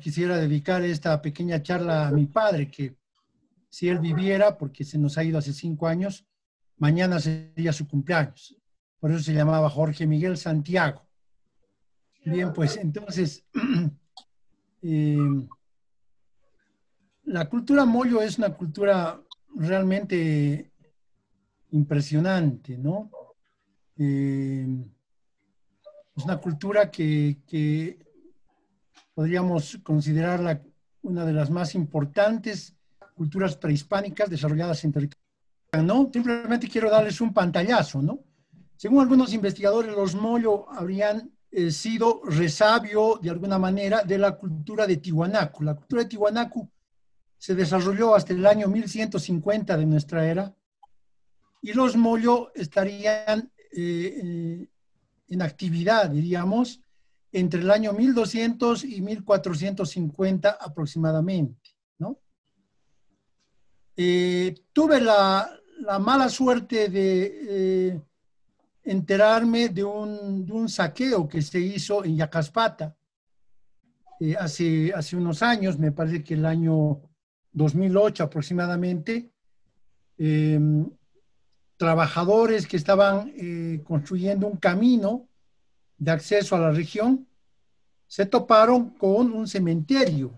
quisiera dedicar esta pequeña charla a mi padre, que si él viviera, porque se nos ha ido hace 5 años, mañana sería su cumpleaños. Por eso se llamaba Jorge Miguel Santiago. Bien, pues entonces, la cultura Moyo es una cultura realmente impresionante, ¿no? Es una cultura que podríamos considerarla una de las más importantes culturas prehispánicas desarrolladas en territorio, ¿no? Simplemente quiero darles un pantallazo, ¿no? Según algunos investigadores, los Moyo habrían sido resabio, de alguna manera, de la cultura de Tiwanaku. La cultura de Tiwanaku se desarrolló hasta el año 1150 de nuestra era, y los Moyo estarían en actividad, diríamos, entre el año 1200 y 1450 aproximadamente, ¿no? Tuve la mala suerte de enterarme de un saqueo que se hizo en Yacaspata hace unos años, me parece que el año 2008 aproximadamente. Trabajadores que estaban construyendo un camino de acceso a la región se toparon con un cementerio.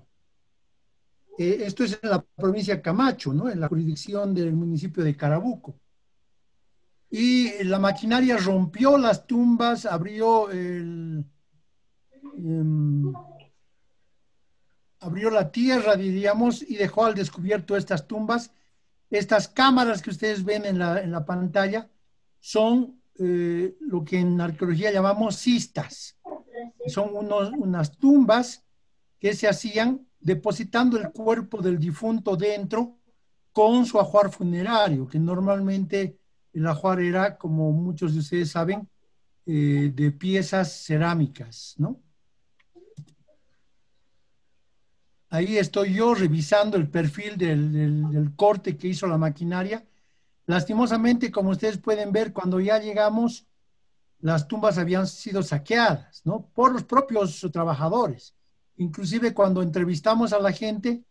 Esto es en la provincia de Camacho, ¿no? En la jurisdicción del municipio de Carabuco. Y la maquinaria rompió las tumbas, abrió la tierra, diríamos, y dejó al descubierto estas tumbas. Estas cámaras que ustedes ven en la pantalla son lo que en arqueología llamamos cistas. Son unas tumbas que se hacían depositando el cuerpo del difunto dentro con su ajuar funerario, que normalmente el ajuar era, como muchos de ustedes saben, de piezas cerámicas, ¿no? Ahí estoy yo revisando el perfil del corte que hizo la maquinaria. Lastimosamente, como ustedes pueden ver, cuando ya llegamos, las tumbas habían sido saqueadas, ¿no? Por los propios trabajadores. Inclusive cuando entrevistamos a la gente,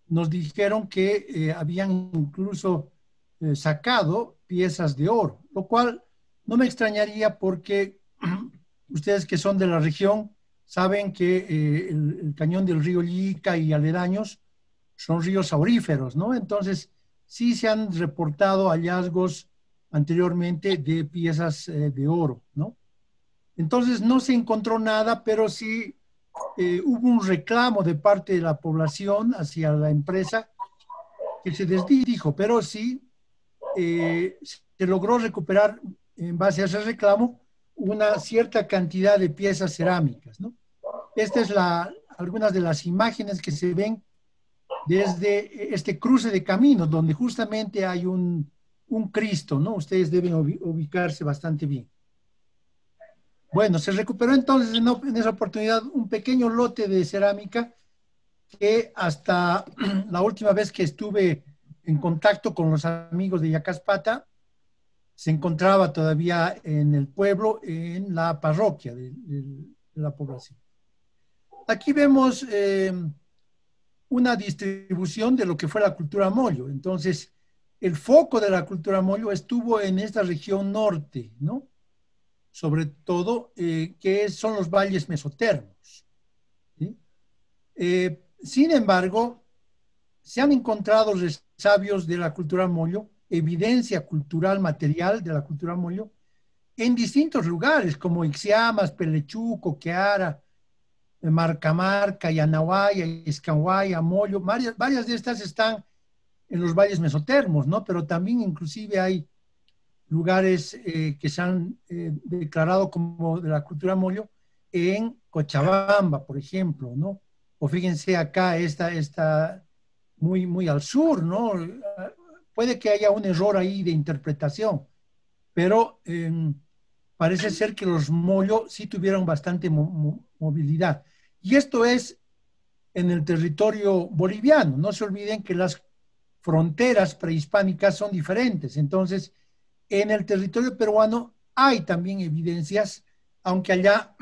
nos dijeron que habían incluso sacado piezas de oro, lo cual no me extrañaría porque ustedes que son de la región saben que el cañón del río Llica y aledaños son ríos auríferos, ¿no? Entonces, sí se han reportado hallazgos anteriormente de piezas de oro, ¿no? Entonces, no se encontró nada, pero sí hubo un reclamo de parte de la población hacia la empresa que se desdijo, pero sí se logró recuperar en base a ese reclamo una cierta cantidad de piezas cerámicas, ¿no? Estas es algunas de las imágenes que se ven desde este cruce de caminos, donde justamente hay un Cristo, ¿no? Ustedes deben ubicarse bastante bien. Bueno, se recuperó entonces en esa oportunidad un pequeño lote de cerámica que hasta la última vez que estuve en contacto con los amigos de Yacaspata, se encontraba todavía en el pueblo, en la parroquia de la población. Aquí vemos una distribución de lo que fue la cultura Moyo. Entonces, el foco de la cultura Moyo estuvo en esta región norte, ¿no? Sobre todo, que son los valles mesotermos, ¿sí? Sin embargo, se han encontrado resabios de la cultura Moyo, evidencia cultural material de la cultura Moyo, en distintos lugares, como Ixiamas, Pelechuco, Queara, Marcamarca, Yanahuaya, Iscanhuaya, Moyo, varias de estas están en los valles mesotermos, ¿no? Pero también inclusive hay lugares que se han declarado como de la cultura Moyo en Cochabamba, por ejemplo, ¿no? O fíjense acá, esta muy al sur, ¿no? Puede que haya un error ahí de interpretación, pero parece ser que los Moyo sí tuvieron bastante movilidad. Y esto es en el territorio boliviano. No se olviden que las fronteras prehispánicas son diferentes. Entonces, en el territorio peruano hay también evidencias, aunque allá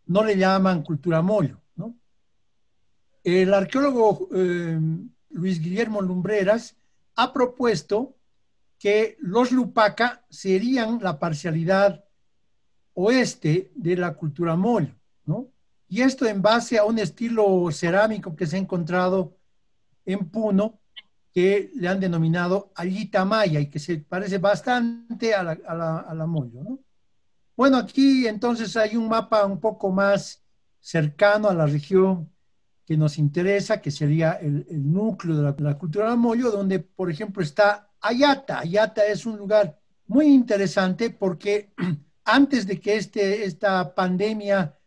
no le llaman cultura Moyo, ¿no? El arqueólogo Luis Guillermo Lumbreras ha propuesto que los Lupaca serían la parcialidad oeste de la cultura Moyo, ¿no? Y esto en base a un estilo cerámico que se ha encontrado en Puno, que le han denominado Allita Maya y que se parece bastante a la Moyo, ¿no? Bueno, aquí entonces hay un mapa un poco más cercano a la región que nos interesa, que sería el núcleo de la cultura Moyo, donde, por ejemplo, está Ayata. Ayata es un lugar muy interesante porque antes de que esta pandemia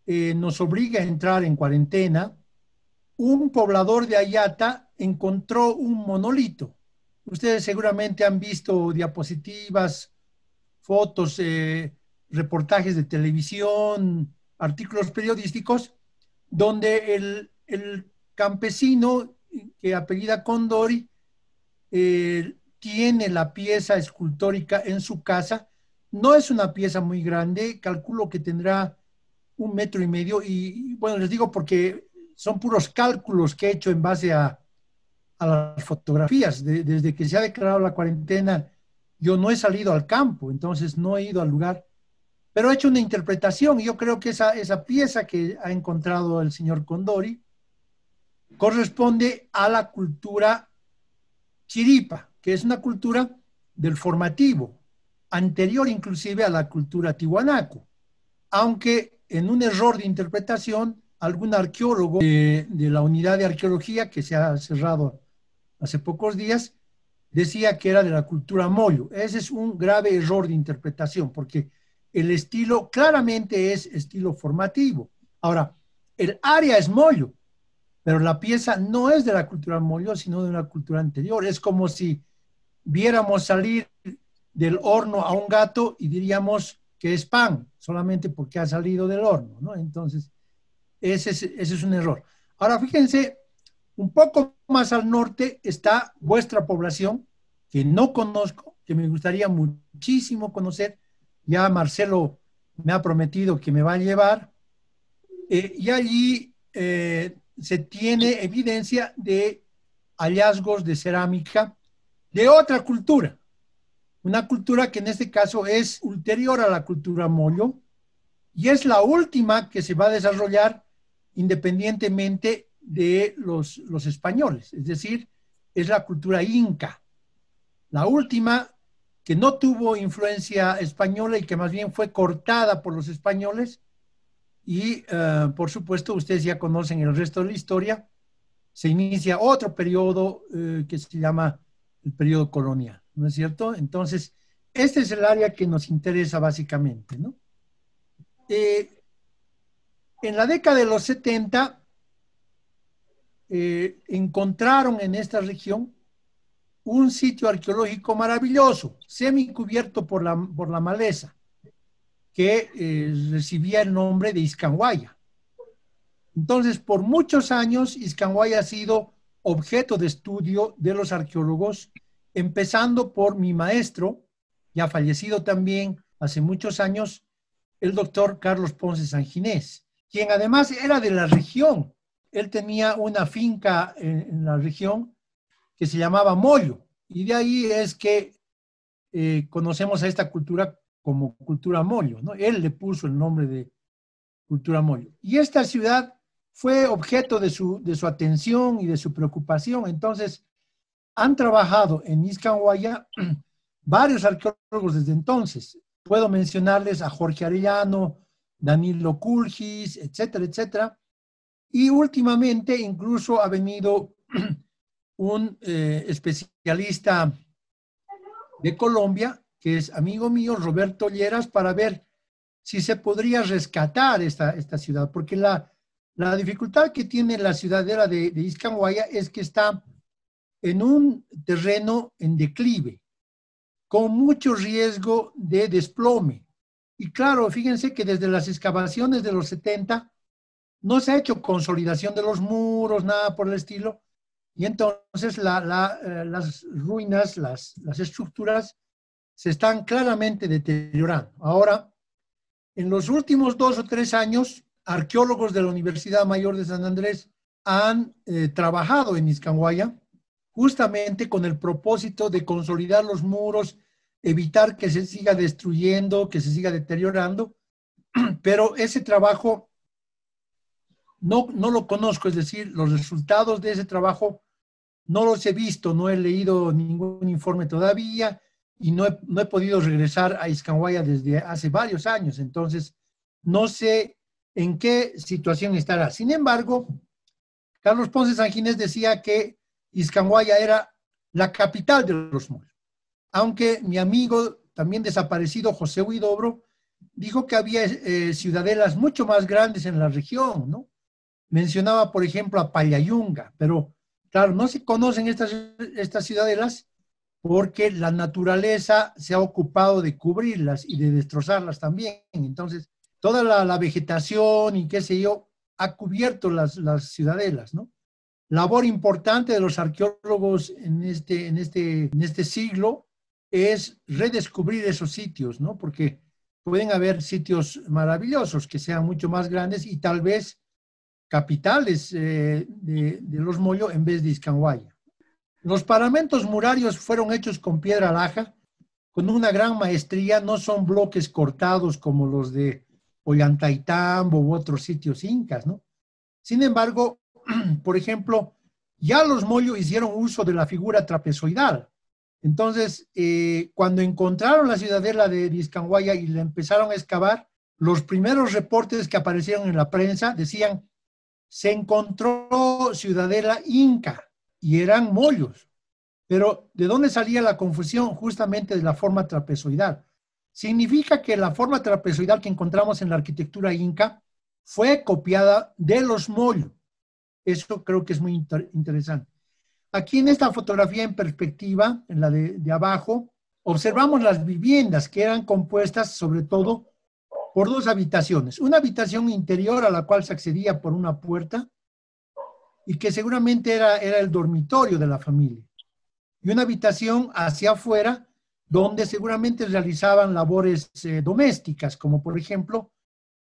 nos obligue a entrar en cuarentena, un poblador de Ayata encontró un monolito. Ustedes seguramente han visto diapositivas, fotos, reportajes de televisión, artículos periodísticos, donde el campesino que apellida Condori tiene la pieza escultórica en su casa. No es una pieza muy grande, calculo que tendrá 1,5 metros, y bueno, les digo porque son puros cálculos que he hecho en base a las fotografías. Desde que se ha declarado la cuarentena, yo no he salido al campo, entonces no he ido al lugar, pero he hecho una interpretación y yo creo que esa pieza que ha encontrado el señor Condori corresponde a la cultura chiripa, que es una cultura del formativo, anterior inclusive a la cultura tiwanaku, aunque en un error de interpretación, algún arqueólogo de la unidad de arqueología que se ha cerrado hace pocos días, decía que era de la cultura Moyo. Ese es un grave error de interpretación, porque el estilo claramente es estilo formativo. Ahora, el área es Moyo, pero la pieza no es de la cultura Moyo, sino de una cultura anterior. Es como si viéramos salir del horno a un gato y diríamos que es pan, solamente porque ha salido del horno, ¿no? Entonces, ese es un error. Ahora, fíjense, un poco más al norte está vuestra población, que no conozco, que me gustaría muchísimo conocer. Ya Marcelo me ha prometido que me va a llevar. Y allí se tiene evidencia de hallazgos de cerámica de otra cultura. Una cultura que en este caso es ulterior a la cultura Moyo y es la última que se va a desarrollar independientemente de los españoles. Es decir, es la cultura inca. La última que no tuvo influencia española y que más bien fue cortada por los españoles. Y, por supuesto, ustedes ya conocen el resto de la historia. Se inicia otro periodo que se llama el periodo colonial, ¿no es cierto? Entonces, este es el área que nos interesa básicamente, ¿no? En la década de los 70, encontraron en esta región un sitio arqueológico maravilloso, semicubierto por la maleza, que recibía el nombre de Iscanguaya. Entonces, por muchos años, Iscanguaya ha sido objeto de estudio de los arqueólogos, empezando por mi maestro, ya fallecido también hace muchos años, el doctor Carlos Ponce Sanginés, quien además era de la región. Él tenía una finca en la región que se llamaba Moyo, y de ahí es que conocemos a esta cultura como cultura Moyo, ¿no? Él le puso el nombre de cultura Moyo. Y esta ciudad fue objeto de su atención y de su preocupación. Entonces, han trabajado en Iscanguaya varios arqueólogos desde entonces. Puedo mencionarles a Jorge Arellano, Danilo Culgis, etcétera, etcétera. Y últimamente incluso ha venido un especialista de Colombia, que es amigo mío, Roberto Lleras, para ver si se podría rescatar esta ciudad, porque la dificultad que tiene la ciudadela de Iscanguaya es que está en un terreno en declive, con mucho riesgo de desplome. Y claro, fíjense que desde las excavaciones de los 70 no se ha hecho consolidación de los muros, nada por el estilo, y entonces las ruinas, las estructuras se están claramente deteriorando. Ahora, en los últimos 2 o 3 años, arqueólogos de la Universidad Mayor de San Andrés han trabajado en Iscanguaya justamente con el propósito de consolidar los muros, evitar que se siga destruyendo, que se siga deteriorando, pero ese trabajo no lo conozco, es decir, los resultados de ese trabajo no los he visto, no he leído ningún informe todavía y no he podido regresar a Iscanguaya desde hace varios años, entonces no sé en qué situación estará. Sin embargo, Carlos Ponce San Ginés decía que Iscanguaya era la capital de los mollos, aunque mi amigo también desaparecido José Huidobro dijo que había ciudadelas mucho más grandes en la región, ¿no? Mencionaba, por ejemplo, a Payayunga, pero claro, no se conocen estas ciudadelas porque la naturaleza se ha ocupado de cubrirlas y de destrozarlas también. Entonces, toda la vegetación y qué sé yo, ha cubierto las ciudadelas, ¿no? Labor importante de los arqueólogos en este siglo es redescubrir esos sitios, ¿no? Porque pueden haber sitios maravillosos que sean mucho más grandes y tal vez capitales de los Mollo en vez de Iscanguaya. Los paramentos murarios fueron hechos con piedra laja, con una gran maestría, no son bloques cortados como los de Ollantaytambo u otros sitios incas, ¿no? Sin embargo, por ejemplo, ya los Mollo hicieron uso de la figura trapezoidal. Entonces, cuando encontraron la ciudadela de Iscanguaya y la empezaron a excavar, los primeros reportes que aparecieron en la prensa decían se encontró ciudadela inca y eran mollos. Pero ¿de dónde salía la confusión? Justamente de la forma trapezoidal. Significa que la forma trapezoidal que encontramos en la arquitectura inca fue copiada de los mollos. Eso creo que es muy interesante. Aquí en esta fotografía en perspectiva, en la de abajo, observamos las viviendas que eran compuestas sobre todo por dos habitaciones. Una habitación interior a la cual se accedía por una puerta y que seguramente era el dormitorio de la familia. Y una habitación hacia afuera donde seguramente realizaban labores domésticas, como por ejemplo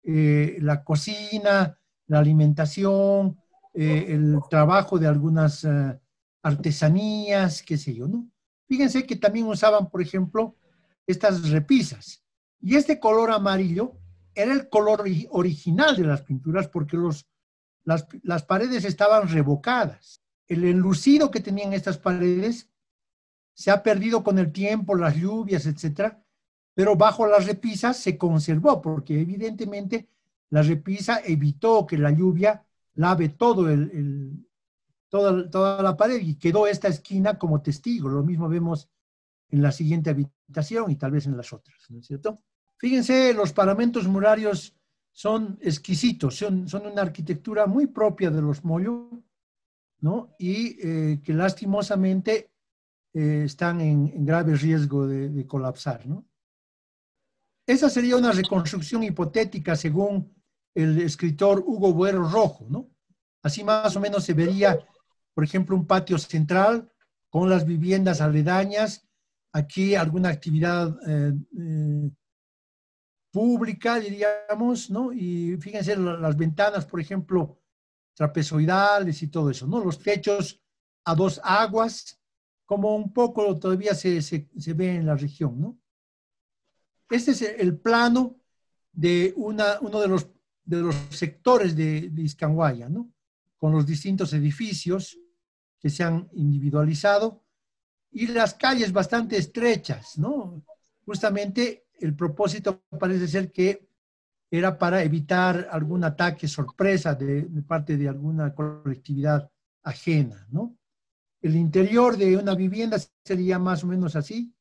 la cocina, la alimentación, el trabajo de algunas artesanías, qué sé yo, ¿no? Fíjense que también usaban, por ejemplo, estas repisas. Y este color amarillo era el color original de las pinturas porque las paredes estaban revocadas. El enlucido que tenían estas paredes se ha perdido con el tiempo, las lluvias, etcétera, pero bajo las repisas se conservó porque evidentemente la repisa evitó que la lluvia lave toda la pared y quedó esta esquina como testigo. Lo mismo vemos en la siguiente habitación y tal vez en las otras, ¿no es cierto? Fíjense, los paramentos murarios son exquisitos, son una arquitectura muy propia de los Mollo, ¿no? Y que lastimosamente están en grave riesgo de colapsar, ¿no? Esa sería una reconstrucción hipotética según el escritor Hugo Buero Rojo, ¿no? Así más o menos se vería, por ejemplo, un patio central con las viviendas aledañas, aquí alguna actividad pública, diríamos, ¿no? Y fíjense las ventanas, por ejemplo, trapezoidales y todo eso, ¿no? Los techos a dos aguas, como un poco todavía se ve en la región, ¿no? Este es el plano de uno de los sectores de Iscanguaya, ¿no? Con los distintos edificios que se han individualizado y las calles bastante estrechas, ¿no? Justamente el propósito parece ser que era para evitar algún ataque sorpresa de parte de alguna colectividad ajena, ¿no? El interior de una vivienda sería más o menos así.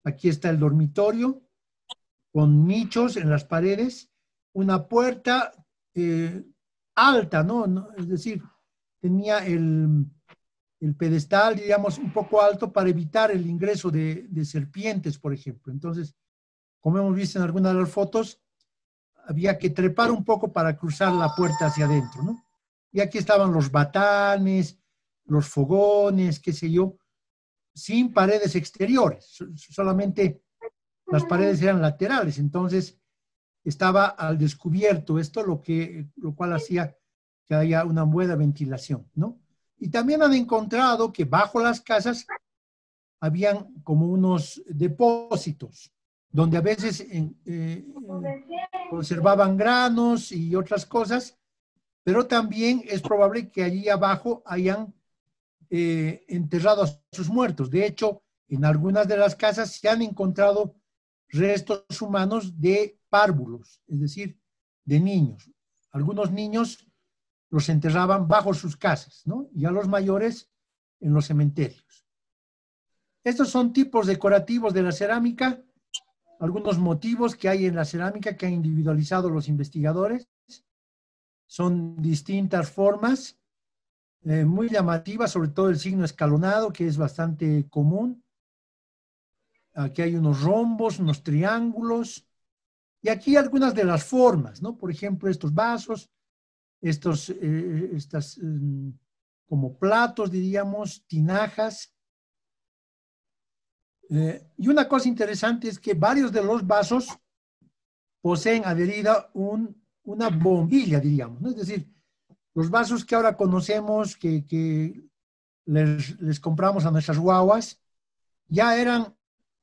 Aquí está el dormitorio, con nichos en las paredes, una puerta alta, ¿no? Es decir, tenía el pedestal, digamos, un poco alto para evitar el ingreso de serpientes, por ejemplo. Entonces, como hemos visto en algunas de las fotos, había que trepar un poco para cruzar la puerta hacia adentro, ¿no? Y aquí estaban los batanes, los fogones, qué sé yo, sin paredes exteriores, solamente las paredes eran laterales, entonces estaba al descubierto esto, lo cual hacía que haya una buena ventilación, ¿no? Y también han encontrado que bajo las casas habían como unos depósitos, donde a veces conservaban granos y otras cosas, pero también es probable que allí abajo hayan enterrado a sus muertos. De hecho, en algunas de las casas se han encontrado restos humanos de párvulos, es decir, de niños. Algunos niños los enterraban bajo sus casas, ¿no? Y a los mayores en los cementerios. Estos son tipos decorativos de la cerámica, algunos motivos que hay en la cerámica que han individualizado los investigadores. Son distintas formas, muy llamativas, sobre todo el signo escalonado, que es bastante común. Aquí hay unos rombos, unos triángulos, y aquí algunas de las formas, ¿no? Por ejemplo, estos vasos, estas como platos, diríamos, tinajas. Y una cosa interesante es que varios de los vasos poseen adherida una bombilla, diríamos, ¿no? Es decir, los vasos que ahora conocemos, que les compramos a nuestras guaguas, ya eran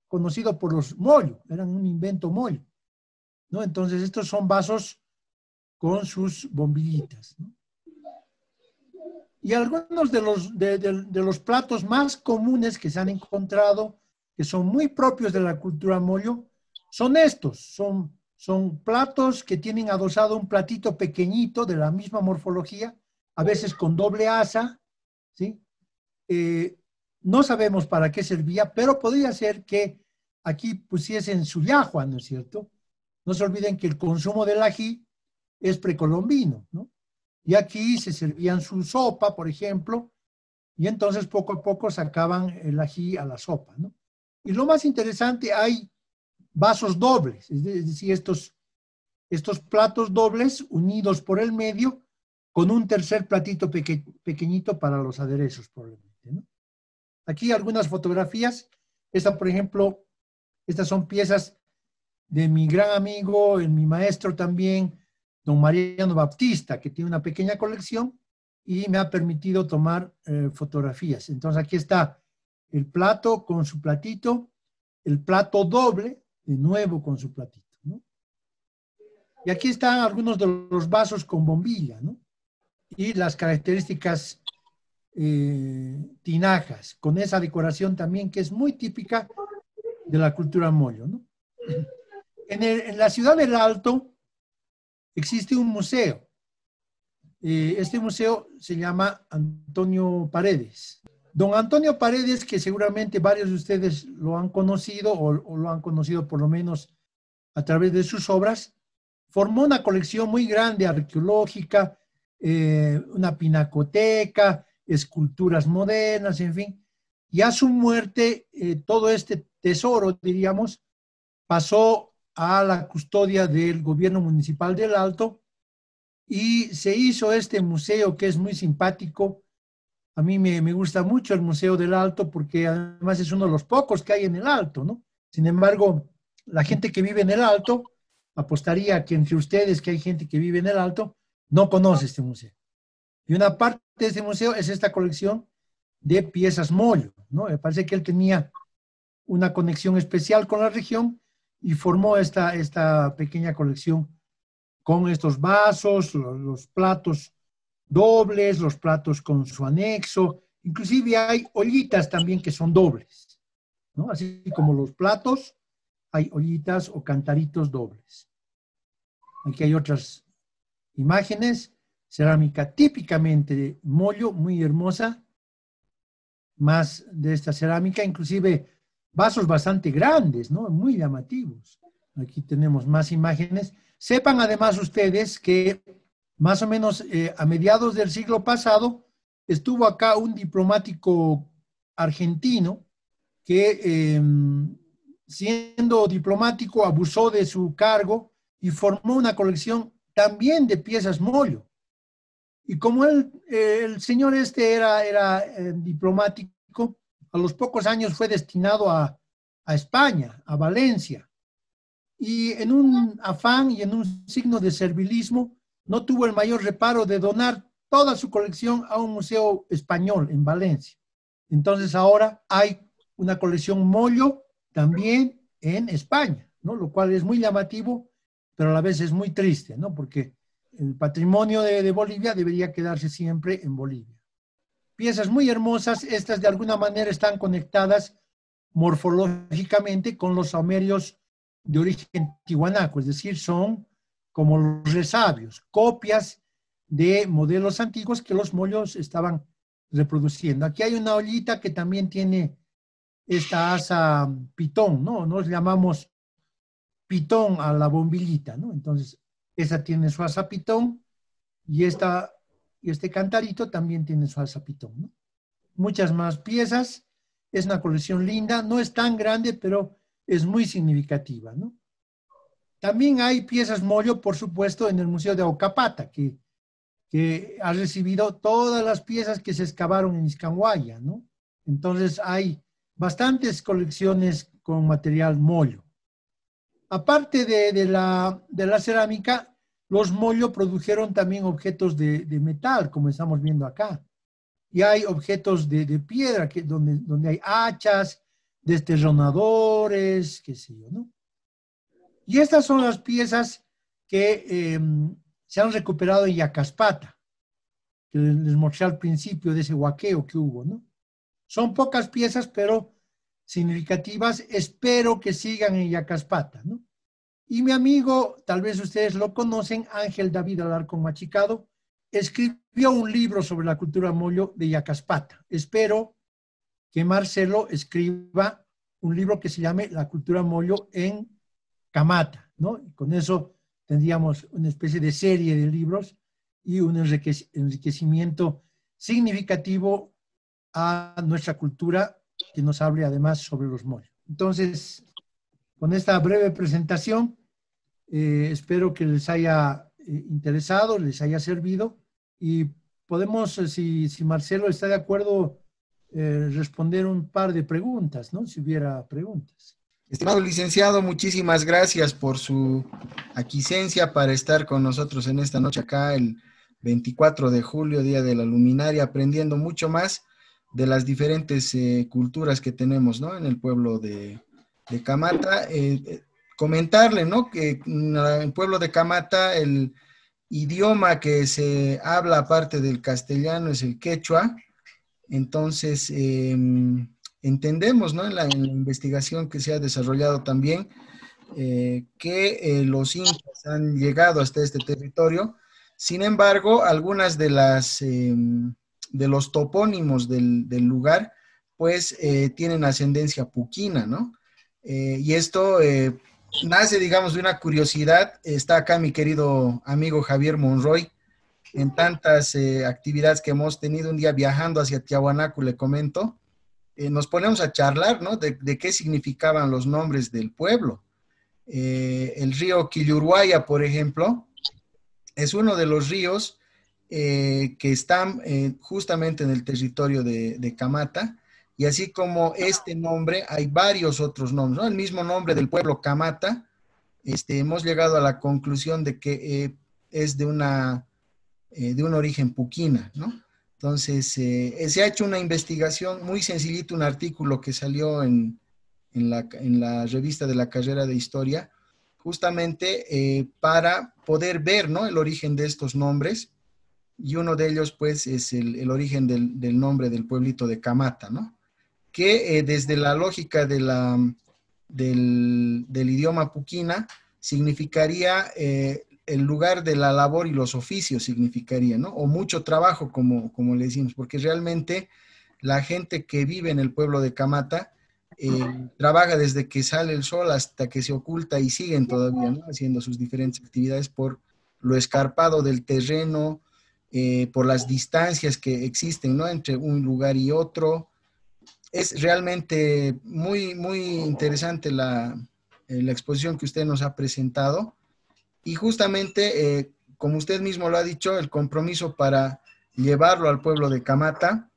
conocidos por los mollos, eran un invento mollo, ¿no? Entonces, estos son vasos con sus bombillitas, ¿no? Y algunos de los platos más comunes que se han encontrado, que son muy propios de la cultura mollo, son estos. Son platos que tienen adosado un platito pequeñito de la misma morfología, a veces con doble asa, ¿sí? No sabemos para qué servía, pero podría ser que aquí pusiesen su yahua, ¿no es cierto? No se olviden que el consumo del ají es precolombino, ¿no? Y aquí se servían su sopa, por ejemplo, y entonces poco a poco sacaban el ají a la sopa, ¿no? Y lo más interesante, hay vasos dobles, es decir, estos platos dobles unidos por el medio con un tercer platito pequeñito para los aderezos, probablemente, ¿no? Aquí algunas fotografías. Esta, por ejemplo, estas son piezas de mi gran amigo, mi maestro también, don Mariano Baptista, que tiene una pequeña colección y me ha permitido tomar fotografías. Entonces aquí está el plato con su platito, el plato doble, de nuevo con su platito, ¿no? Y aquí están algunos de los vasos con bombilla, ¿no? Y las características tinajas, con esa decoración también que es muy típica de la cultura mollo, ¿no? En la ciudad del Alto existe un museo. Este museo se llama Antonio Paredes. Don Antonio Paredes, que seguramente varios de ustedes lo han conocido o lo han conocido por lo menos a través de sus obras, formó una colección muy grande arqueológica, una pinacoteca, esculturas modernas, en fin. Y a su muerte, todo este tesoro, diríamos, pasó a la custodia del gobierno municipal del Alto y se hizo este museo que es muy simpático. A mí me gusta mucho el Museo del Alto porque además es uno de los pocos que hay en el Alto, ¿no? Sin embargo, la gente que vive en el Alto, apostaría que entre ustedes que hay gente que vive en el Alto, no conoce este museo. Y una parte de este museo es esta colección de piezas mollo, ¿no? Me parece que él tenía una conexión especial con la región y formó esta pequeña colección con estos vasos, los platos dobles, los platos con su anexo, inclusive hay ollitas también que son dobles, ¿no? Así como los platos, hay ollitas o cantaritos dobles. Aquí hay otras imágenes, cerámica típicamente de mollo, muy hermosa, más de esta cerámica, inclusive vasos bastante grandes, ¿no? Muy llamativos. Aquí tenemos más imágenes. Sepan además ustedes que más o menos a mediados del siglo pasado estuvo acá un diplomático argentino que siendo diplomático abusó de su cargo y formó una colección también de piezas mollo. Y como el señor este era diplomático, a los pocos años fue destinado a España, a Valencia. Y en un afán y en un signo de servilismo, no tuvo el mayor reparo de donar toda su colección a un museo español en Valencia. Entonces ahora hay una colección Mollo también en España, ¿no? Lo cual es muy llamativo, pero a la vez es muy triste, ¿no? Porque el patrimonio de Bolivia debería quedarse siempre en Bolivia. Piezas muy hermosas, estas de alguna manera están conectadas morfológicamente con los saumerios de origen tihuanaco, es decir, son como los resabios, copias de modelos antiguos que los mollos estaban reproduciendo. Aquí hay una ollita que también tiene esta asa pitón, ¿no? Nos llamamos pitón a la bombillita, ¿no? Entonces, esa tiene su asa pitón y este cantarito también tiene su asa pitón, ¿no? Muchas más piezas, es una colección linda, no es tan grande, pero es muy significativa, ¿no? También hay piezas mollo, por supuesto, en el Museo de Ocapata, que ha recibido todas las piezas que se excavaron en Iscanguaya, ¿no? Entonces hay bastantes colecciones con material mollo. Aparte de la cerámica, los mollo produjeron también objetos de metal, como estamos viendo acá. Y hay objetos de piedra, donde hay hachas, desterronadores, qué sé yo, ¿no? Y estas son las piezas que se han recuperado en Yacaspata, que les mostré al principio de ese huaqueo que hubo, ¿no? Son pocas piezas, pero significativas. Espero que sigan en Yacaspata, ¿no? Y mi amigo, tal vez ustedes lo conocen, Ángel David Alarcón Machicado, escribió un libro sobre la cultura mollo de Yacaspata. Espero que Marcelo escriba un libro que se llame La cultura mollo en Camata, ¿no? Y con eso tendríamos una especie de serie de libros y un enriquecimiento significativo a nuestra cultura que nos hable además sobre los mollos. Entonces, con esta breve presentación, espero que les haya interesado, les haya servido y podemos, si Marcelo está de acuerdo, responder un par de preguntas, ¿no? Si hubiera preguntas. Estimado licenciado, muchísimas gracias por su aquiescencia para estar con nosotros en esta noche acá, el 24 de julio, Día de la Luminaria, aprendiendo mucho más de las diferentes culturas que tenemos, ¿no? En el pueblo de Camata. Comentarle, ¿no? Que en el pueblo de Camata el idioma que se habla aparte del castellano es el quechua. Entonces, entendemos, ¿no? En la investigación que se ha desarrollado también, que los incas han llegado hasta este territorio. Sin embargo, algunas de los topónimos del lugar, pues, tienen ascendencia puquina, ¿no? Y esto nace, digamos, de una curiosidad. Está acá mi querido amigo Javier Monroy, en tantas actividades que hemos tenido. Un día viajando hacia Tiahuanaco, le comento, nos ponemos a charlar, ¿no? De qué significaban los nombres del pueblo. El río Quilluruaya, por ejemplo, es uno de los ríos que están justamente en el territorio de Camata, y así como este nombre, hay varios otros nombres, ¿no? El mismo nombre del pueblo Camata, hemos llegado a la conclusión de que es de un origen puquina, ¿no? Entonces, se ha hecho una investigación muy sencillita, un artículo que salió en la revista de la carrera de historia, justamente para poder ver, ¿no? El origen de estos nombres, y uno de ellos, pues, es el origen del nombre del pueblito de Camata, ¿no? Que desde la lógica del idioma puquina significaría el lugar de la labor y los oficios, significaría, ¿no? O mucho trabajo, como le decimos, porque realmente la gente que vive en el pueblo de Camata trabaja desde que sale el sol hasta que se oculta, y siguen todavía, ¿no? Haciendo sus diferentes actividades por lo escarpado del terreno, por las distancias que existen, ¿no? Entre un lugar y otro. Es realmente muy, muy interesante la exposición que usted nos ha presentado. Y justamente, como usted mismo lo ha dicho, el compromiso para llevarlo al pueblo de Camata,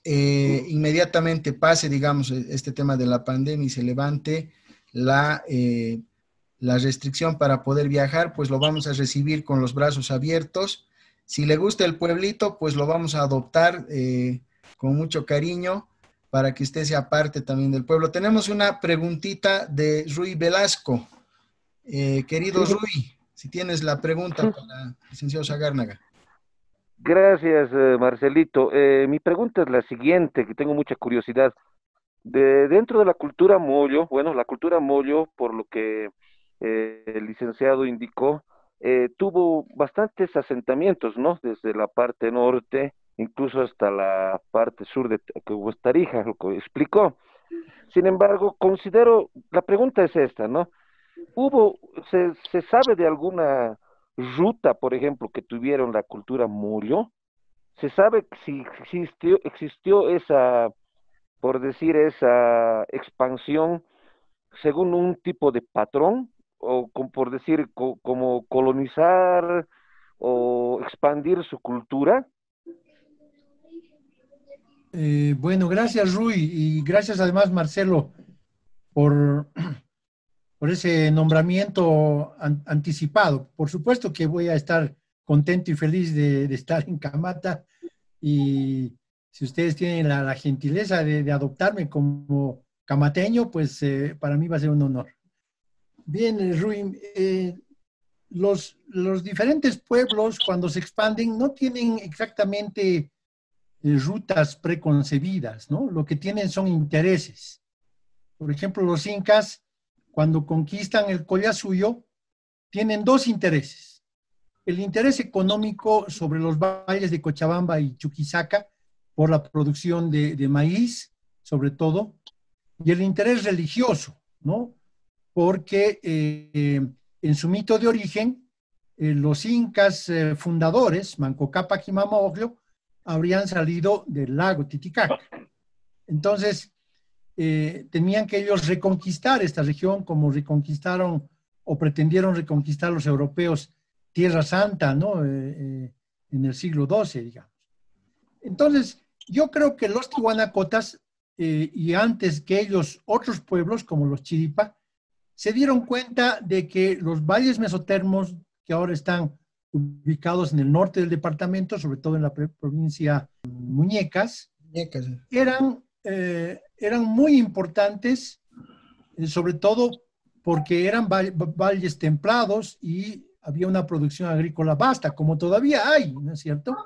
inmediatamente pase, digamos, este tema de la pandemia y se levante la restricción para poder viajar, pues lo vamos a recibir con los brazos abiertos. Si le gusta el pueblito, pues lo vamos a adoptar con mucho cariño para que usted sea parte también del pueblo. Tenemos una preguntita de Rui Velasco. Querido Sí, Rui, si tienes la pregunta para el licenciado Sagárnaga. gracias, Marcelito. Mi pregunta es la siguiente, que tengo mucha curiosidad. Dentro de la cultura Mollo, bueno, la cultura Mollo, por lo que el licenciado indicó, tuvo bastantes asentamientos, ¿no? Desde la parte norte, incluso hasta la parte sur de Tarija, lo que explicó. Sin embargo, la pregunta es esta, ¿no? ¿Se sabe de alguna ruta, por ejemplo, que tuvieron la cultura Mollo? ¿Se sabe si existió esa, por decir, esa expansión según un tipo de patrón? O por decir, como colonizar o expandir su cultura. Bueno, gracias Rui y gracias además Marcelo por, por ese nombramiento anticipado. Por supuesto que voy a estar contento y feliz de estar en Camata y si ustedes tienen la gentileza de adoptarme como camateño, pues para mí va a ser un honor. Bien, Rui, los diferentes pueblos cuando se expanden no tienen exactamente rutas preconcebidas, ¿no? Lo que tienen son intereses. Por ejemplo, los incas, cuando conquistan el Collasuyo, tienen dos intereses. El interés económico sobre los valles de Cochabamba y Chuquisaca, por la producción de maíz, sobre todo, y el interés religioso, ¿no? Porque en su mito de origen, los incas fundadores, Manco Cápac y Mama Ocllo, habrían salido del lago Titicaca. Entonces, tenían que ellos reconquistar esta región como reconquistaron o pretendieron reconquistar los europeos Tierra Santa, ¿no? En el siglo XII, digamos. Entonces, yo creo que los tihuanacotas, y antes que ellos, otros pueblos como los Chiripa, se dieron cuenta de que los valles mesotermos que ahora están ubicados en el norte del departamento, sobre todo en la provincia Muñecas, eran muy importantes, sobre todo porque eran valles templados y había una producción agrícola vasta, como todavía hay, ¿no es cierto?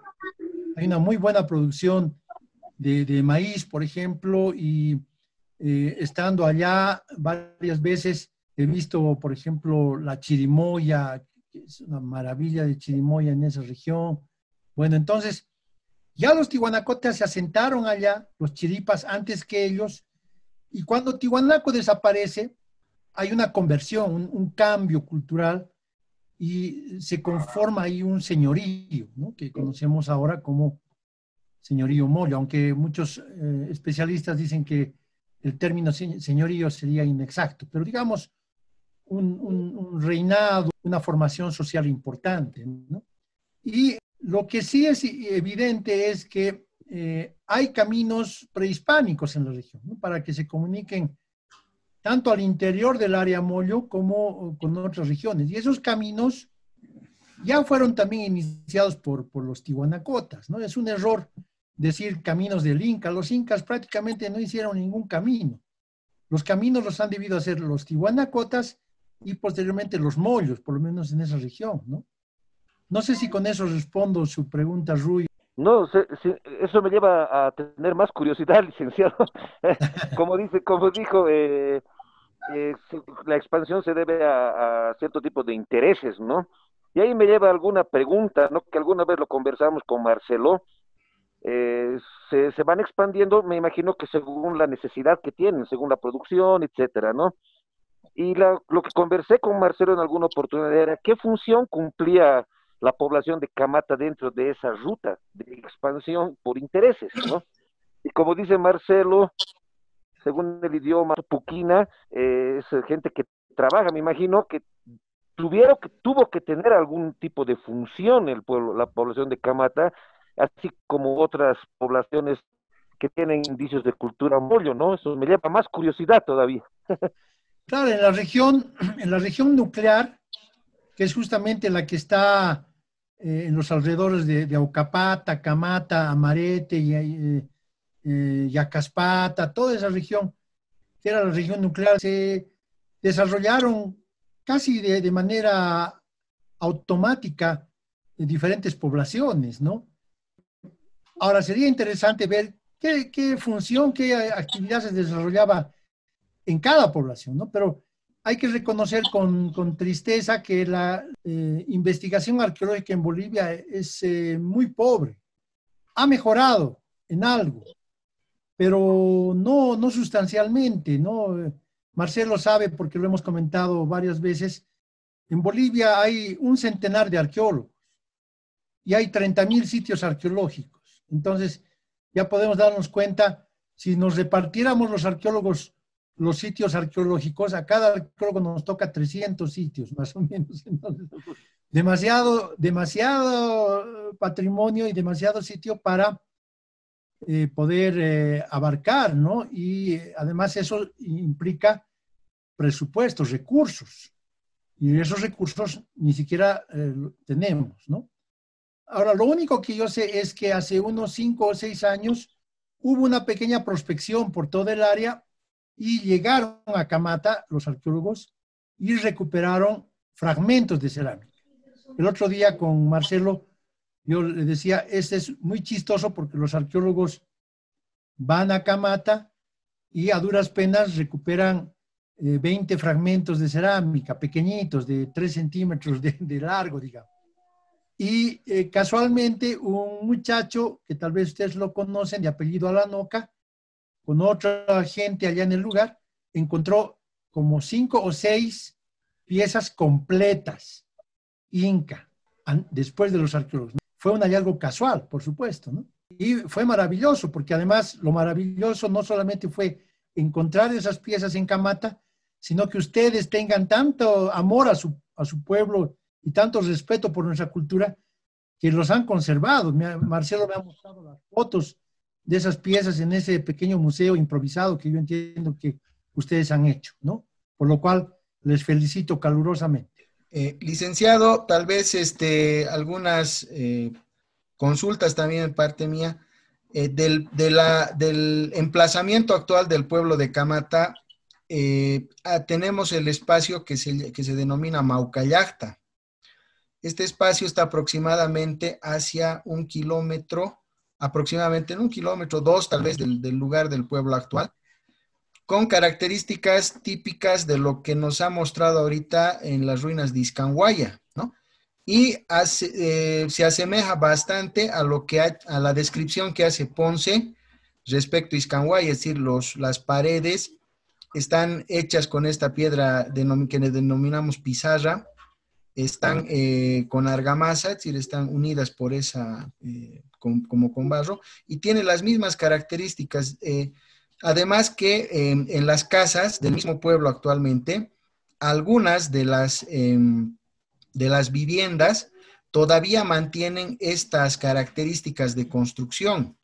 Hay una muy buena producción de maíz, por ejemplo, y estando allá varias veces he visto, por ejemplo, la chirimoya, que es una maravilla de chirimoya en esa región. Bueno, entonces, ya los tihuanacotas se asentaron allá, los chiripas antes que ellos, y cuando Tihuanaco desaparece, hay una conversión, un cambio cultural, y se conforma ahí un señorío, ¿no? Que conocemos ahora como señorío Mollo, aunque muchos especialistas dicen que el término señorío sería inexacto, pero digamos un reinado, una formación social importante, ¿no? Y lo que sí es evidente es que hay caminos prehispánicos en la región, ¿no? Para que se comuniquen tanto al interior del área Mollo como con otras regiones. Y esos caminos ya fueron también iniciados por los tihuanacotas, ¿no? Es un error decir caminos del Inca. Los incas prácticamente no hicieron ningún camino. Los caminos los han debido hacer los tihuanacotas y posteriormente los mollos, por lo menos en esa región, ¿no? No sé si con eso respondo su pregunta, Rui. No, eso me lleva a tener más curiosidad, licenciado. Como dijo, la expansión se debe a cierto tipo de intereses, ¿no? Y ahí me lleva a alguna pregunta, ¿no? Que alguna vez lo conversamos con Marcelo. Se van expandiendo, me imagino que según la necesidad que tienen, según la producción, etcétera, ¿no? Y lo que conversé con Marcelo en alguna oportunidad era qué función cumplía la población de Camata dentro de esa ruta de expansión por intereses, ¿no? Y como dice Marcelo, según el idioma puquina, es gente que trabaja, me imagino que tuvo que tener algún tipo de función el pueblo, la población de Camata, así como otras poblaciones que tienen indicios de cultura mollo, ¿no? Eso me lleva más curiosidad todavía. Claro, en la región nuclear, que es justamente la que está en los alrededores de Aucapata, Camata, Amarete, Yacaspata, toda esa región, que era la región nuclear, se desarrollaron casi de manera automática en diferentes poblaciones, ¿no? Ahora, sería interesante ver qué función, qué actividad se desarrollaba en cada población, ¿no? Pero hay que reconocer con tristeza que la investigación arqueológica en Bolivia es muy pobre. Ha mejorado en algo, pero no sustancialmente, ¿no? Marcelo sabe, porque lo hemos comentado varias veces, en Bolivia hay un centenar de arqueólogos y hay 30.000 sitios arqueológicos. Entonces, ya podemos darnos cuenta, si nos repartiéramos los arqueólogos, los sitios arqueológicos, a cada arqueólogo nos toca 300 sitios, más o menos. Entonces, demasiado patrimonio y demasiado sitio para poder abarcar, ¿no? Y además eso implica presupuestos, recursos. Y esos recursos ni siquiera tenemos, ¿no? Ahora, lo único que yo sé es que hace unos 5 o 6 años hubo una pequeña prospección por todo el área y llegaron a Camata los arqueólogos y recuperaron fragmentos de cerámica. El otro día con Marcelo yo le decía, es muy chistoso porque los arqueólogos van a Camata y a duras penas recuperan 20 fragmentos de cerámica, pequeñitos, de 3 centímetros de largo, digamos. Y casualmente un muchacho, que tal vez ustedes lo conocen, de apellido Alanoca, con otra gente allá en el lugar, encontró como 5 o 6 piezas completas, Inca, después de los arqueólogos. Fue un hallazgo casual, por supuesto, ¿no? Y fue maravilloso, porque además lo maravilloso no solamente fue encontrar esas piezas en Camata, sino que ustedes tengan tanto amor a su pueblo y tanto respeto por nuestra cultura que los han conservado. Marcelo me ha mostrado las fotos de esas piezas en ese pequeño museo improvisado que yo entiendo que ustedes han hecho, ¿no? Por lo cual les felicito calurosamente. Licenciado, tal vez algunas consultas también de parte mía. Del emplazamiento actual del pueblo de Camata, tenemos el espacio que se denomina Maucallacta. Este espacio está aproximadamente hacia 1 kilómetro, aproximadamente en 1 kilómetro, 2 tal vez del lugar del pueblo actual, con características típicas de lo que nos ha mostrado ahorita en las ruinas de Iscanguaya, ¿no? Y se asemeja bastante a a la descripción que hace Ponce respecto a Iscanguaya, es decir, las paredes están hechas con esta piedra que denominamos pizarra, están con argamasa, es decir, están unidas por como con barro, y tiene las mismas características. Además que en las casas del mismo pueblo actualmente, algunas de las viviendas todavía mantienen estas características de construcción,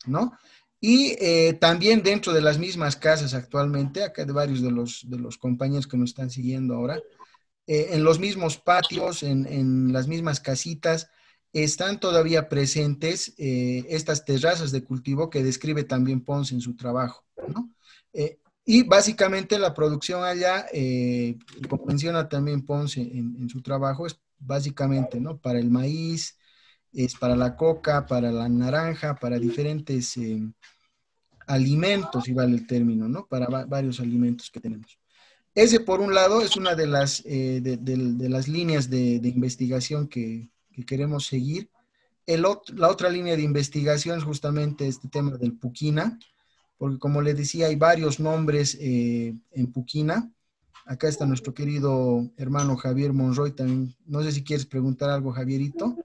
¿no? Y también dentro de las mismas casas actualmente, acá de varios de los compañeros que nos están siguiendo ahora, en los mismos patios, en las mismas casitas, están todavía presentes estas terrazas de cultivo que describe también Ponce en su trabajo, ¿no? Y básicamente la producción allá, como menciona también Ponce en su trabajo, es básicamente, ¿no? Para el maíz, es para la coca, para la naranja, para diferentes alimentos, si vale el término, ¿no? Para varios alimentos que tenemos. Ese, por un lado, es una de las líneas de investigación que queremos seguir. La otra línea de investigación es justamente este tema del Puquina, porque como les decía, hay varios nombres en Puquina. Acá está nuestro querido hermano Javier Monroy también. No sé si quieres preguntar algo, Javierito.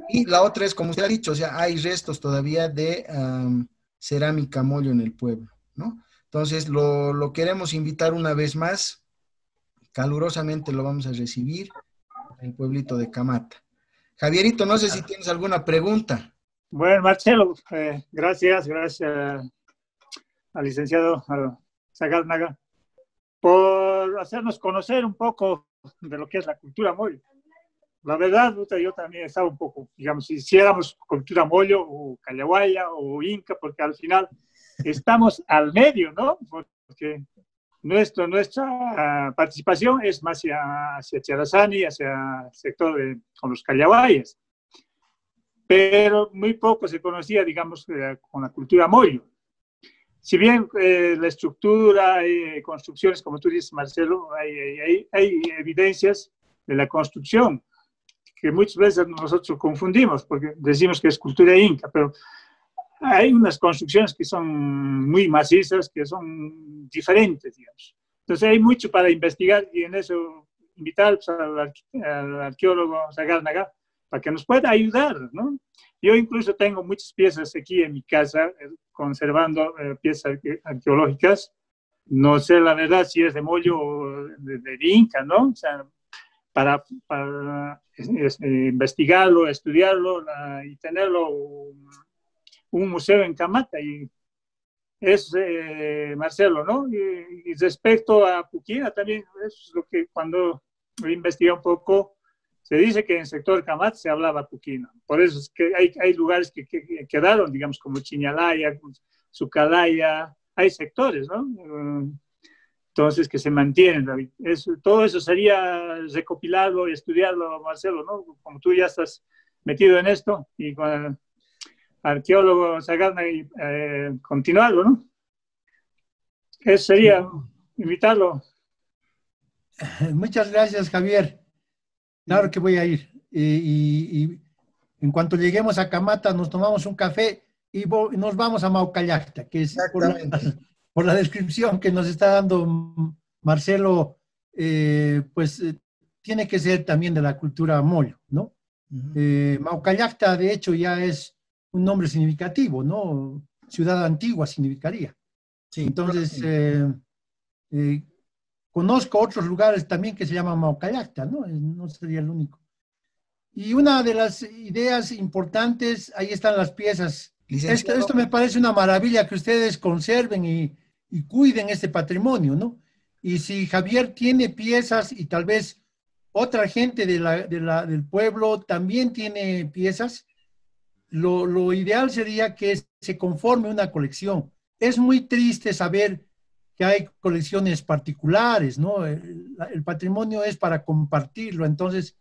Y la otra es, como usted ha dicho, o sea, hay restos todavía de cerámica mollo en el pueblo, ¿no? Entonces, lo queremos invitar una vez más, calurosamente lo vamos a recibir en el pueblito de Camata. Javierito, no sé si tienes alguna pregunta. Bueno, Marcelo, gracias al licenciado Sagárnaga por hacernos conocer un poco de lo que es la cultura mollo. la verdad, yo también estaba un poco, digamos, si hiciéramos cultura mollo o callahuaya o inca, porque al final estamos al medio, ¿no? Porque nuestra participación es más hacia Charazani, hacia el sector con los callahuayas, pero muy poco se conocía, digamos, con la cultura mollo. Si bien la estructura y construcciones, como tú dices, Marcelo, hay evidencias de la construcción, que muchas veces nosotros confundimos, porque decimos que es cultura inca, pero hay unas construcciones que son muy macizas, que son diferentes, digamos. Entonces hay mucho para investigar y en eso invitar pues, al arqueólogo Sagárnaga para que nos pueda ayudar, ¿no? Yo incluso tengo muchas piezas aquí en mi casa, conservando piezas arqueológicas. No sé la verdad si es de mollo o de inca, ¿no? O sea, para investigarlo, estudiarlo y tenerlo un museo en Camata. Y es Marcelo, ¿no? Y respecto a Puquina también, es lo que cuando investigué un poco, se dice que en el sector Camat se hablaba Puquina. Por eso es que hay lugares que quedaron, digamos, como Chiñalaya, Sucalaya, hay sectores, ¿no? Entonces, que se mantienen, David. Todo eso sería recopilarlo y estudiarlo, Marcelo, ¿no? Como tú ya estás metido en esto y con el arqueólogo Sagárnaga y continuarlo, ¿no? Eso sería invitarlo. Muchas gracias, Javier. Claro que voy a ir. Y en cuanto lleguemos a Camata, nos tomamos un café y nos vamos a Maucallacta, que es por la descripción que nos está dando Marcelo, tiene que ser también de la cultura mollo, ¿no? Maucallacta, de hecho, ya es un nombre significativo, ¿no? Ciudad antigua significaría. Sí, entonces, conozco otros lugares también que se llaman Maucallacta, ¿no? No sería el único. Y una de las ideas importantes, ahí están las piezas. Esto me parece una maravilla que ustedes conserven y cuiden este patrimonio, ¿no? Y si Javier tiene piezas y tal vez otra gente del pueblo también tiene piezas, lo ideal sería que se conforme una colección. Es muy triste saber que hay colecciones particulares, ¿no? El patrimonio es para compartirlo, entonces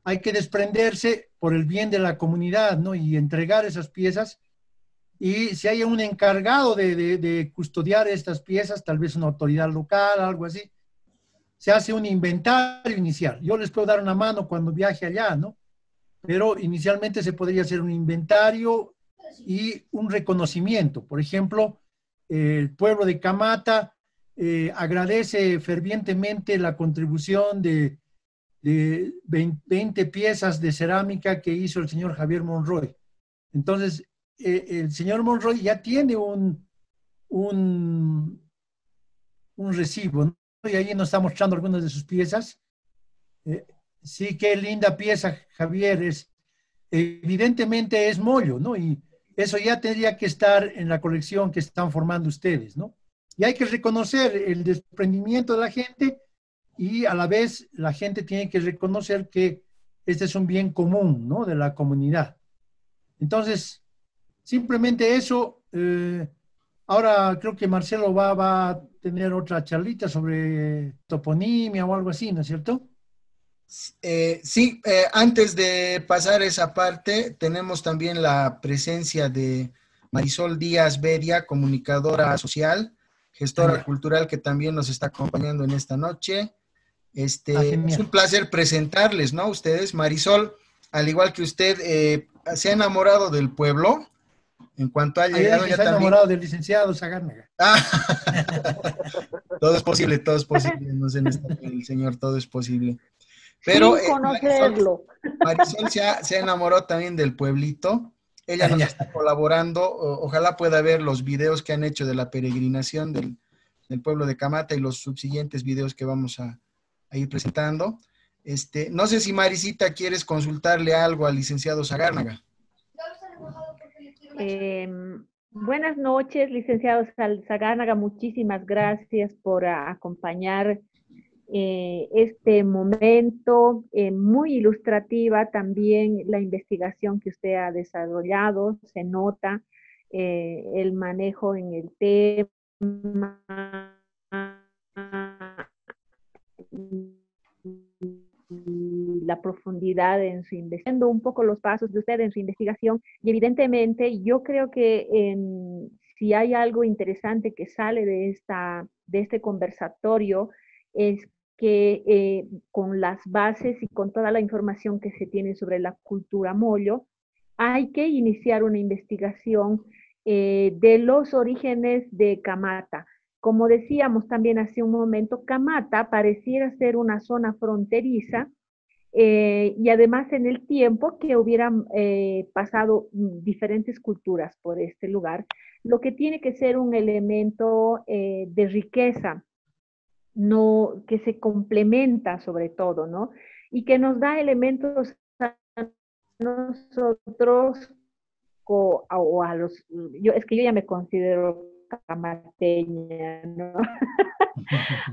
hay que desprenderse por el bien de la comunidad, ¿no? Y entregar esas piezas. Y si hay un encargado de custodiar estas piezas, tal vez una autoridad local, algo así, se hace un inventario inicial. Yo les puedo dar una mano cuando viaje allá, ¿no? Pero inicialmente se podría hacer un inventario y un reconocimiento. Por ejemplo, el pueblo de Camata agradece fervientemente la contribución de 20 piezas de cerámica que hizo el señor Javier Monroy. Entonces, el señor Monroy ya tiene un recibo, ¿no? Y ahí nos está mostrando algunas de sus piezas. Sí, qué linda pieza, Javier. Evidentemente es mollo, ¿no? Y eso ya tendría que estar en la colección que están formando ustedes, ¿no? Y hay que reconocer el desprendimiento de la gente y a la vez la gente tiene que reconocer que este es un bien común, ¿no? De la comunidad. Entonces, simplemente eso. Ahora creo que Marcelo va a tener otra charlita sobre toponimia o algo así, ¿no es cierto? Sí, antes de pasar esa parte, tenemos también la presencia de Marisol Díaz Beria, comunicadora social, gestora cultural, que también nos está acompañando en esta noche. Es un placer presentarles, ¿no? Ustedes, Marisol, al igual que usted, se ha enamorado del pueblo. En cuanto ha llegado, ya se ha enamorado del licenciado Sagárnaga. Todo es posible, no sé, el señor, todo es posible. Pero Marisol se ha enamorado también del pueblito. Ella nos está colaborando. Ojalá pueda ver los videos que han hecho de la peregrinación del pueblo de Camata y los subsiguientes videos que vamos a ir presentando. No sé si Marisita quieres consultarle algo al licenciado Sagárnaga. Buenas noches, licenciado Sagárnaga. Muchísimas gracias por acompañar este momento, muy ilustrativa también la investigación que usted ha desarrollado, se nota el manejo en el tema, la profundidad en su investigación, un poco los pasos de usted en su investigación, y evidentemente yo creo que si hay algo interesante que sale de este conversatorio es que con las bases y con toda la información que se tiene sobre la cultura Moyo, hay que iniciar una investigación de los orígenes de Camata. Como decíamos también hace un momento, Camata pareciera ser una zona fronteriza y además en el tiempo que hubieran pasado diferentes culturas por este lugar, lo que tiene que ser un elemento de riqueza, no, que se complementa sobre todo, ¿no? Y que nos da elementos a nosotros o a los, es que yo ya me considero camateña, ¿no?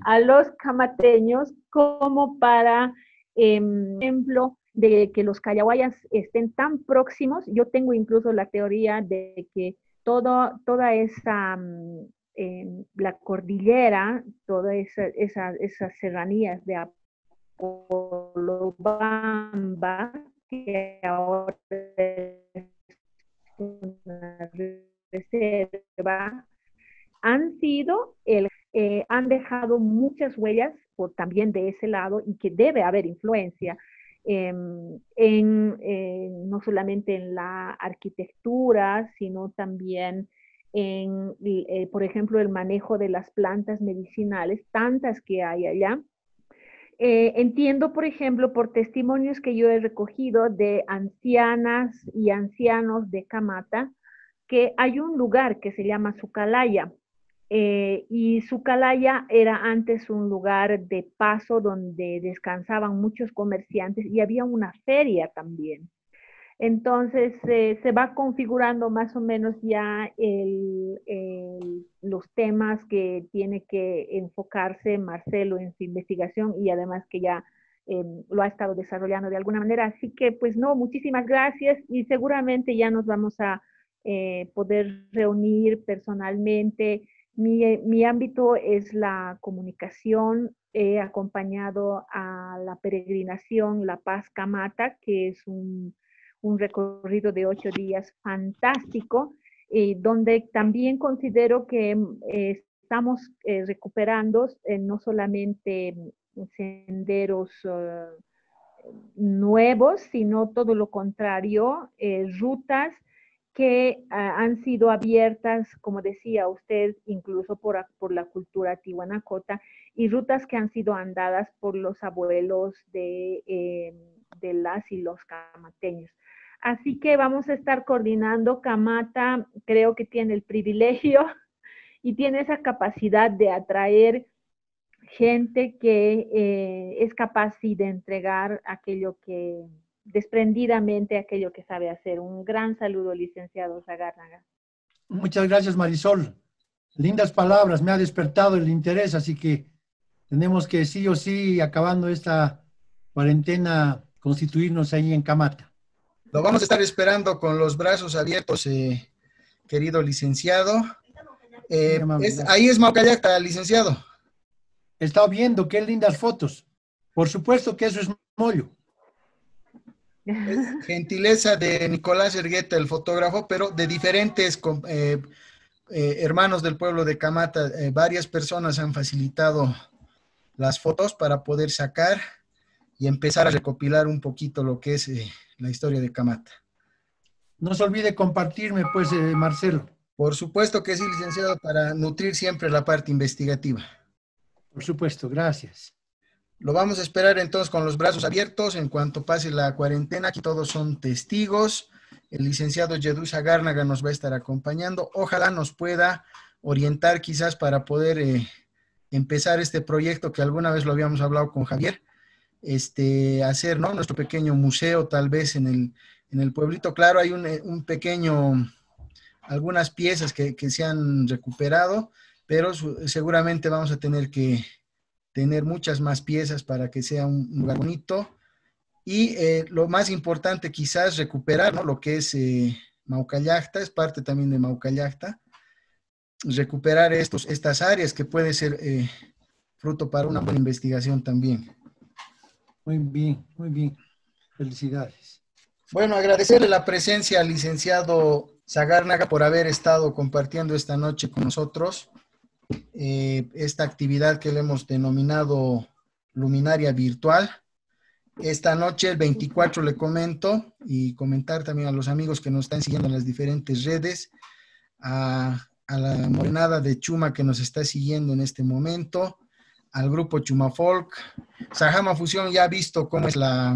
A los camateños como para, ejemplo, de que los callahuayas estén tan próximos. Yo tengo incluso la teoría de que toda esa, la cordillera, todas esas serranías de Apolobamba, que ahora es una reserva, han dejado muchas huellas también de ese lado y que debe haber influencia no solamente en la arquitectura, sino también en, por ejemplo, el manejo de las plantas medicinales, tantas que hay allá. Entiendo, por ejemplo, por testimonios que yo he recogido de ancianas y ancianos de Camata, que hay un lugar que se llama Sucalaya, y Sucalaya era antes un lugar de paso donde descansaban muchos comerciantes y había una feria también. Entonces se va configurando más o menos ya los temas que tiene que enfocarse Marcelo en su investigación y además que ya lo ha estado desarrollando de alguna manera. Así que pues no, muchísimas gracias y seguramente ya nos vamos a poder reunir personalmente. Mi ámbito es la comunicación. He acompañado a la peregrinación La Paz Camata, que es un recorrido de 8 días fantástico, donde también considero que estamos recuperando no solamente senderos nuevos, sino todo lo contrario, rutas que han sido abiertas, como decía usted, incluso por la cultura tihuanacota, y rutas que han sido andadas por los abuelos de las y los camateños. Así que vamos a estar coordinando. Camata creo que tiene el privilegio y tiene esa capacidad de atraer gente que es capaz de entregar aquello que, desprendidamente, aquello que sabe hacer. Un gran saludo, licenciado Zagárnaga. Muchas gracias, Marisol. Lindas palabras, me ha despertado el interés, así que tenemos que sí o sí, acabando esta cuarentena, constituirnos ahí en Camata. Lo vamos a estar esperando con los brazos abiertos, querido licenciado. Ahí es Maucallacta, licenciado. He estado viendo, qué lindas fotos. Por supuesto que eso es Moyo. Es gentileza de Nicolás Ergueta, el fotógrafo, pero de diferentes hermanos del pueblo de Camata. Varias personas han facilitado las fotos para poder sacar y empezar a recopilar un poquito lo que es la historia de Camata. No se olvide compartirme, pues, Marcelo. Por supuesto que sí, licenciado, para nutrir siempre la parte investigativa. Por supuesto, gracias. Lo vamos a esperar entonces con los brazos abiertos en cuanto pase la cuarentena. Aquí todos son testigos. El licenciado Yedú Zagárnaga nos va a estar acompañando. Ojalá nos pueda orientar quizás para poder empezar este proyecto que alguna vez lo habíamos hablado con Javier. Hacer, ¿no?, nuestro pequeño museo tal vez en el pueblito. Claro, hay un pequeño, algunas piezas que se han recuperado, pero seguramente vamos a tener que tener muchas más piezas para que sea un lugar bonito. Y lo más importante quizás recuperar, ¿no?, lo que es Maucallacta, es parte también de Maucallacta, recuperar estas áreas que puede ser fruto para una buena investigación también. Muy bien, muy bien. Felicidades. Bueno, agradecerle la presencia al licenciado Sagárnaga por haber estado compartiendo esta noche con nosotros esta actividad que le hemos denominado Luminaria Virtual. Esta noche, el 24, le comento, y comentar también a los amigos que nos están siguiendo en las diferentes redes, a la morenada de Chuma que nos está siguiendo en este momento, al grupo Chuma Folk. Sajama Fusión ya ha visto cómo es la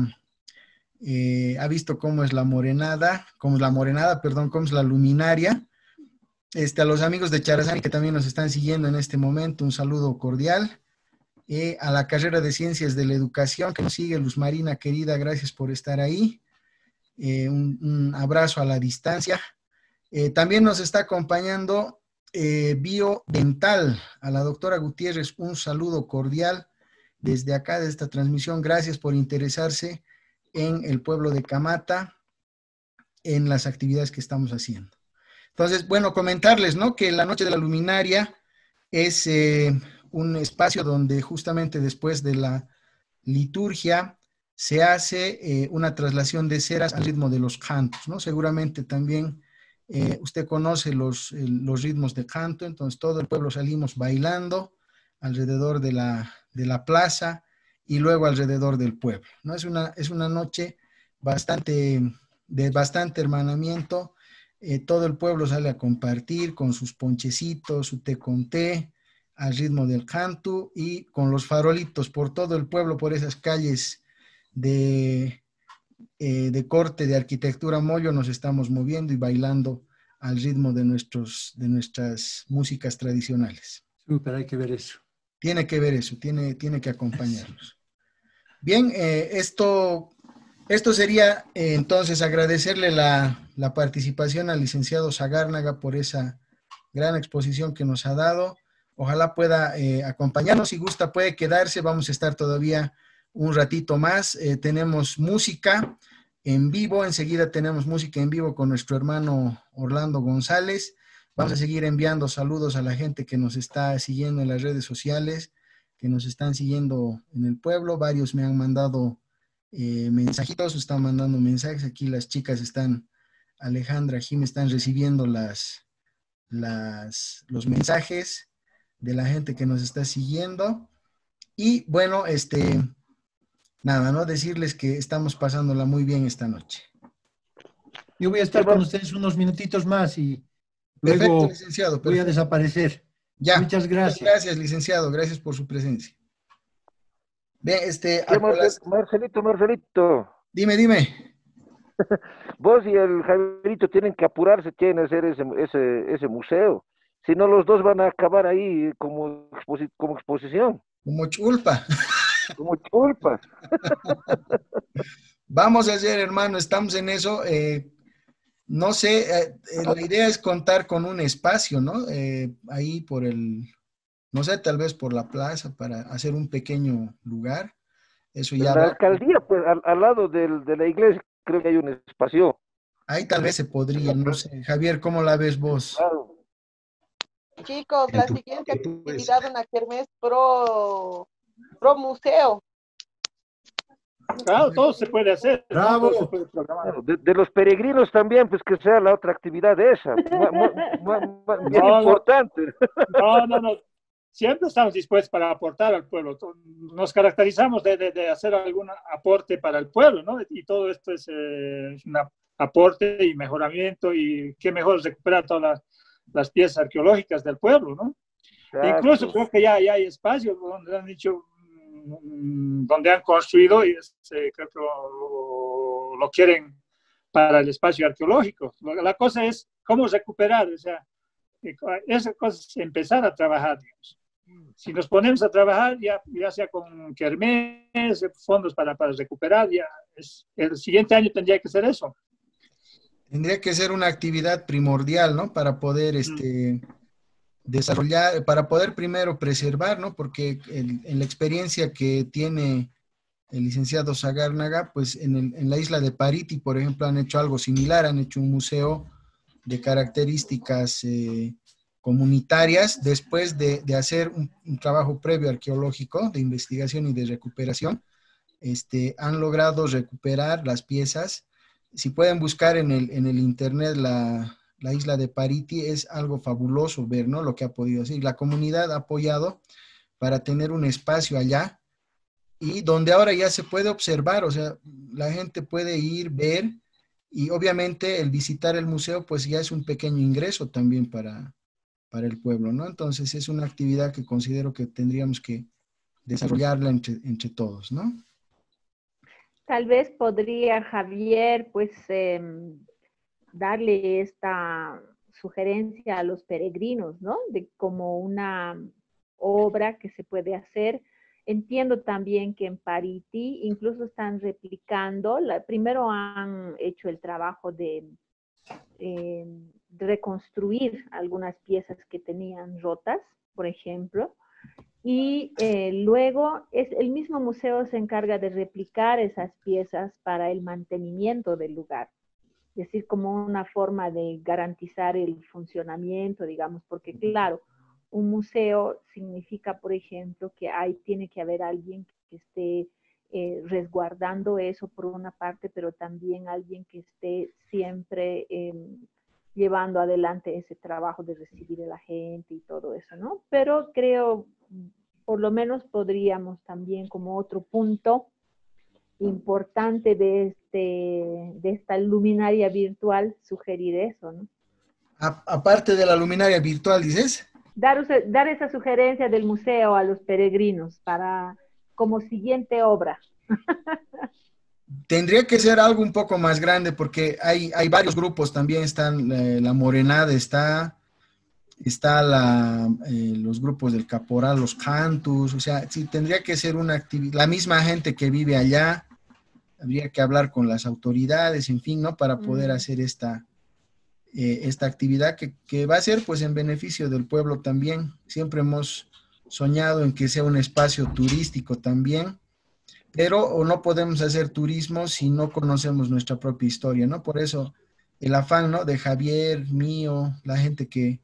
morenada, cómo es la luminaria. A los amigos de Charazani que también nos están siguiendo en este momento, un saludo cordial. A la carrera de Ciencias de la Educación que nos sigue, Luz Marina querida, gracias por estar ahí. Un abrazo a la distancia. También nos está acompañando Biodental, a la doctora Gutiérrez, un saludo cordial desde acá, de esta transmisión. Gracias por interesarse en el pueblo de Camata, en las actividades que estamos haciendo. Entonces, bueno, comentarles, ¿no?, que la Noche de la Luminaria es un espacio donde justamente después de la liturgia se hace una traslación de ceras al ritmo de los cantos, ¿no? Seguramente también usted conoce los ritmos de canto, entonces todo el pueblo salimos bailando alrededor de la plaza y luego alrededor del pueblo, ¿no? Es una noche de bastante hermanamiento. Todo el pueblo sale a compartir con sus ponchecitos, su té con té, al ritmo del canto y con los farolitos por todo el pueblo, por esas calles de corte de arquitectura Mollo, nos estamos moviendo y bailando al ritmo de nuestras músicas tradicionales. Súper, hay que ver eso. Tiene que ver eso, tiene que acompañarnos. Bien, esto sería entonces agradecerle la participación al licenciado Sagárnaga por esa gran exposición que nos ha dado. Ojalá pueda acompañarnos, si gusta puede quedarse, vamos a estar todavía un ratito más. Tenemos música en vivo, enseguida tenemos música en vivo con nuestro hermano Orlando González. Vamos a seguir enviando saludos a la gente que nos está siguiendo en las redes sociales, que nos están siguiendo en el pueblo. Varios me han mandado mensajitos, están mandando mensajes. Aquí las chicas están, Alejandra, Jim, están recibiendo los mensajes de la gente que nos está siguiendo. Y bueno, nada, ¿no? Decirles que estamos pasándola muy bien esta noche. Yo voy a estar con ustedes unos minutitos más y Perfecto, luego licenciado. voy a desaparecer. Ya. Muchas gracias. Gracias, licenciado. Gracias por su presencia. Bien, Marcelito. Dime. Vos y el Javierito tienen que apurarse, tienen que hacer ese museo. Si no, los dos van a acabar ahí como exposición. Como chulpa. Como chulpas. Vamos a hacer, hermano, estamos en eso. No sé, la idea es contar con un espacio, ¿no? Ahí no sé, tal vez por la plaza para hacer un pequeño lugar. Eso ya. En la alcaldía, pues, al lado de la iglesia, creo que hay un espacio. Ahí tal vez se podría, no sé. Javier, ¿cómo la ves vos? Claro. Chicos, la siguiente actividad, una kermés pro museo. Claro, todo se puede hacer. ¡Bravo! Todo se puede programar. De los peregrinos también, pues que sea la otra actividad esa. Bien importante. No. Siempre estamos dispuestos para aportar al pueblo. Nos caracterizamos de hacer algún aporte para el pueblo, ¿no? Y todo esto es un aporte y mejoramiento, y qué mejor recuperar todas las piezas arqueológicas del pueblo, ¿no? Exacto. Incluso creo que ya hay espacios donde han dicho, donde han construido y creo que lo quieren para el espacio arqueológico. La cosa es cómo recuperar, o sea, esa cosa es empezar a trabajar, digamos. Si nos ponemos a trabajar, ya sea con kermés, fondos para recuperar, el siguiente año tendría que ser eso. Tendría que ser una actividad primordial, ¿no? Para poder desarrollar, para poder primero preservar, ¿no? Porque en la experiencia que tiene el licenciado Sagárnaga, pues en la isla de Pariti, por ejemplo, han hecho algo similar, han hecho un museo de características comunitarias, después de hacer un trabajo previo arqueológico de investigación y de recuperación, han logrado recuperar las piezas. Si pueden buscar en el internet la isla de Pariti, es algo fabuloso ver, ¿no? Lo que ha podido hacer. La comunidad ha apoyado para tener un espacio allá y donde ahora ya se puede observar, o sea, la gente puede ir, ver, y obviamente el visitar el museo pues ya es un pequeño ingreso también para el pueblo, ¿no? Entonces es una actividad que considero que tendríamos que desarrollarla entre todos, ¿no? Tal vez podría Javier, pues, darle esta sugerencia a los peregrinos, ¿no? De como una obra que se puede hacer. Entiendo también que en Pariti incluso están replicando, primero han hecho el trabajo de reconstruir algunas piezas que tenían rotas, por ejemplo, y luego el mismo museo se encarga de replicar esas piezas para el mantenimiento del lugar. Es decir, como una forma de garantizar el funcionamiento, digamos, porque claro, un museo significa, por ejemplo, que tiene que haber alguien que esté resguardando eso por una parte, pero también alguien que esté siempre llevando adelante ese trabajo de recibir a la gente y todo eso, ¿no? Pero creo, por lo menos podríamos también como otro punto importante de esta luminaria virtual sugerir eso, ¿no? Aparte de la luminaria virtual, ¿dices? Dar esa sugerencia del museo a los peregrinos como siguiente obra. Tendría que ser algo un poco más grande porque hay varios grupos, también están la Morenada, está los grupos del Caporal, los Cantus, o sea, sí, tendría que ser una actividad, la misma gente que vive allá, habría que hablar con las autoridades, en fin, ¿no? Para poder hacer esta actividad que va a ser pues en beneficio del pueblo también. Siempre hemos soñado en que sea un espacio turístico también, pero no podemos hacer turismo si no conocemos nuestra propia historia, ¿no? Por eso el afán, ¿no? De Javier, mío, la gente que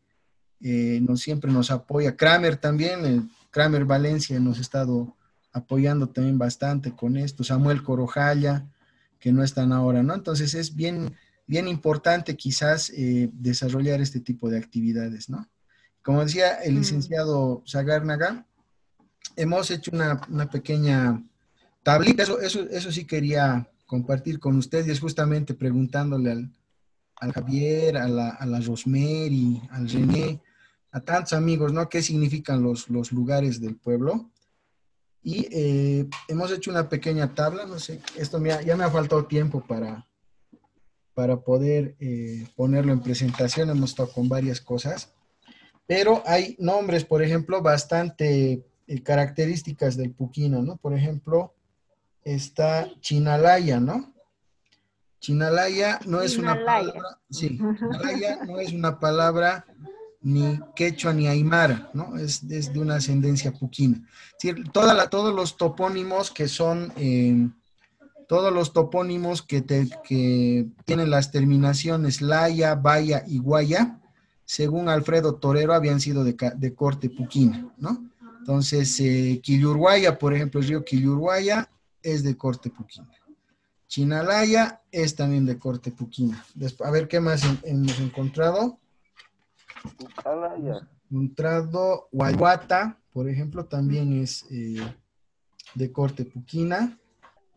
siempre nos apoya, Kramer también, Kramer Valencia nos ha estado apoyando también bastante con esto, Samuel Corojaya, que no están ahora, ¿no? Entonces es bien importante quizás desarrollar este tipo de actividades, ¿no? Como decía el licenciado Sagárnaga, hemos hecho una pequeña tablita, eso sí quería compartir con ustedes, y es justamente preguntándole al Javier, a la Rosemary, al René, a tantos amigos, ¿no? ¿Qué significan los lugares del pueblo? Y hemos hecho una pequeña tabla, no sé, esto ya me ha faltado tiempo para poder ponerlo en presentación, hemos estado con varias cosas, pero hay nombres, por ejemplo, bastante características del Puquina, ¿no? Por ejemplo, está Chinalaya, ¿no? Chinalaya no es una palabra, sí, Chinalaya no es una palabra ni quechua ni aymara, ¿no? Es de una ascendencia puquina. Es decir, todos los topónimos que son, todos los topónimos que tienen las terminaciones laya, vaya y guaya, según Alfredo Torero, habían sido de corte puquina, ¿no? Entonces, Quillurguaya, por ejemplo, el río Quillurguaya es de corte puquina. Chinalaya es también de corte puquina. Después, a ver qué más hemos encontrado. Encontrado Guayuata, por ejemplo, también es de corte puquina.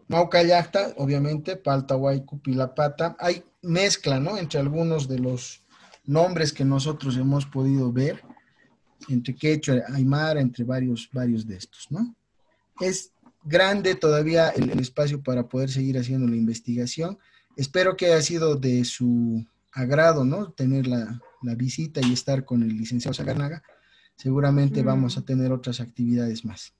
Maucallacta, obviamente, Paltahuaycu, Pilapata. Hay mezcla, ¿no? Entre algunos de los nombres que nosotros hemos podido ver, entre quechua, aymara, entre varios de estos, ¿no? Es grande todavía el espacio para poder seguir haciendo la investigación. Espero que haya sido de su agrado, ¿no? Tener la visita y estar con el licenciado Sagárnaga. Seguramente vamos a tener otras actividades más.